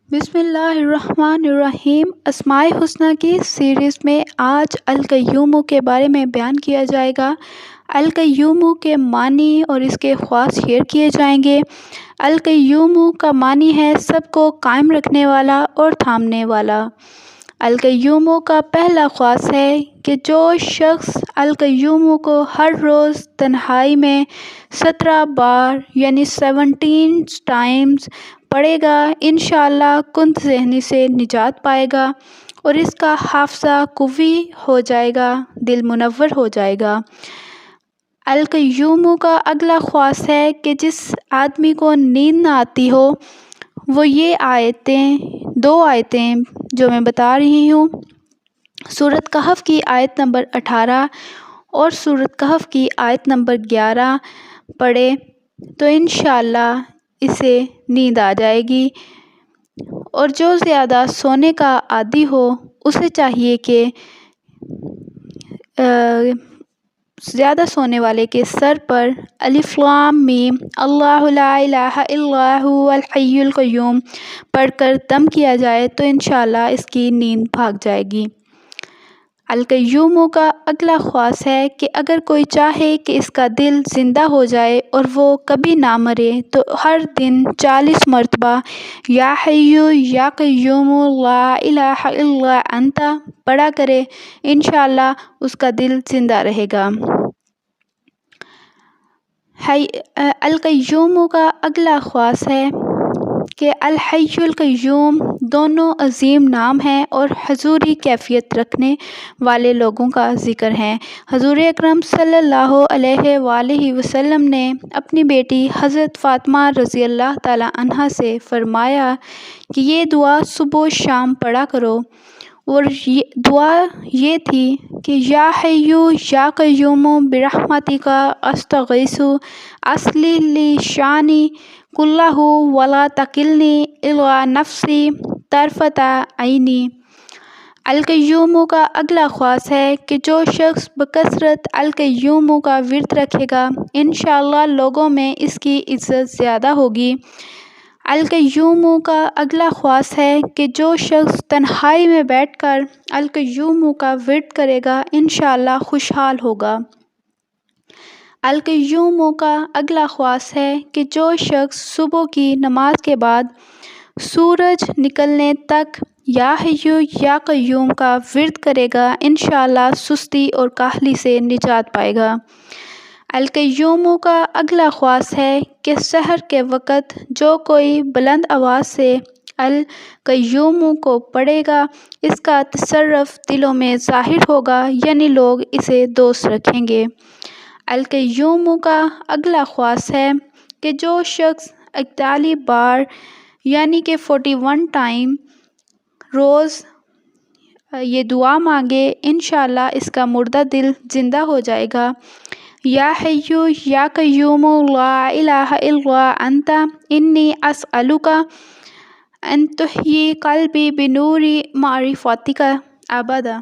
بسم اللہ الرحمن الرحیم۔ اسماء الحسنی کی سیریز میں آج القیوم کے بارے میں بیان کیا جائے گا۔ القیوم کے معنی اور اس کے خواص شیئر کیے جائیں گے۔ القیوم کا معنی ہے سب کو قائم رکھنے والا اور تھامنے والا۔ القیوم کا پہلا خواص ہے کہ جو شخص القیوم کو ہر روز تنہائی میں 17 بار یعنی 17 ٹائمز پڑھے گا انشاءاللہ کند ذہنی سے نجات پائے گا اور اس کا حافظہ قوی ہو جائے گا، دل منور ہو جائے گا۔ القیوم کا اگلا خواص ہے کہ جس آدمی کو نیند نہ آتی ہو وہ یہ دو آیتیں جو میں بتا رہی ہوں، سورۃ کہف کی آیت نمبر 18 اور سورۃ کہف کی آیت نمبر 11 پڑھے تو انشاءاللہ اسے نیند آ جائے گی۔ اور جو زیادہ سونے کا عادی ہو اسے چاہیے کہ زیادہ سونے والے کے سر پر الف لام میم اللہ لا الہ الا هو الحی القیوم پڑھ کر دم کیا جائے تو انشاءاللہ اس کی نیند بھاگ جائے گی۔ القیوم کا اگلا خواص ہے کہ اگر کوئی چاہے کہ اس کا دل زندہ ہو جائے اور وہ کبھی نہ مرے تو ہر دن 40 مرتبہ یا حی یا قیوم لا الہ الا انت پڑھا کرے، انشاءاللہ اس کا دل زندہ رہے گا۔ القیوم کا اگلا خواص ہے کہ الحی القیوم دونوں عظیم نام ہیں اور حضوری کیفیت رکھنے والے لوگوں کا ذکر ہے۔ حضور اکرم صلی اللہ علیہ وآلہ وسلم نے اپنی بیٹی حضرت فاطمہ رضی اللہ تعالی عنہا سے فرمایا کہ یہ دعا صبح و شام پڑھا کرو، اور دعا یہ تھی کہ یا حی یا قیوم برحمتک استغیث اصلح لی شأنی کلہ ولا تکلنی الی نفسی طرفۃ عین۔ القیوم کا اگلا خواص ہے کہ جو شخص بکثرت القیوم کا ورد رکھے گا انشاءاللہ لوگوں میں اس کی عزت زیادہ ہوگی۔ القیوم کا اگلا خواص ہے کہ جو شخص تنہائی میں بیٹھ کر القیوم کا ورد کرے گا انشاءاللہ خوشحال ہوگا۔ القیوم کا اگلا خواص ہے کہ جو شخص صبح کی نماز کے بعد سورج نکلنے تک یا حی یا قیوم کا ورد کرے گا انشاءاللہ سستی اور کاہلی سے نجات پائے گا۔ القیوم کا اگلا خواص ہے کہ سحر کے وقت جو کوئی بلند آواز سے القیوم کو پڑھے گا اس کا تصرف دلوں میں ظاہر ہوگا، یعنی لوگ اسے دوست رکھیں گے۔ القیوم کا اگلا خواص ہے کہ جو شخص 41 بار یعنی کہ 41 ٹائم روز یہ دعا مانگے انشاءاللہ اس کا مردہ دل زندہ ہو جائے گا۔ یا حی یا قیوم لا الہ الا انت انی اسألک ان تحیی قلبی بنور معرفتک ابدا۔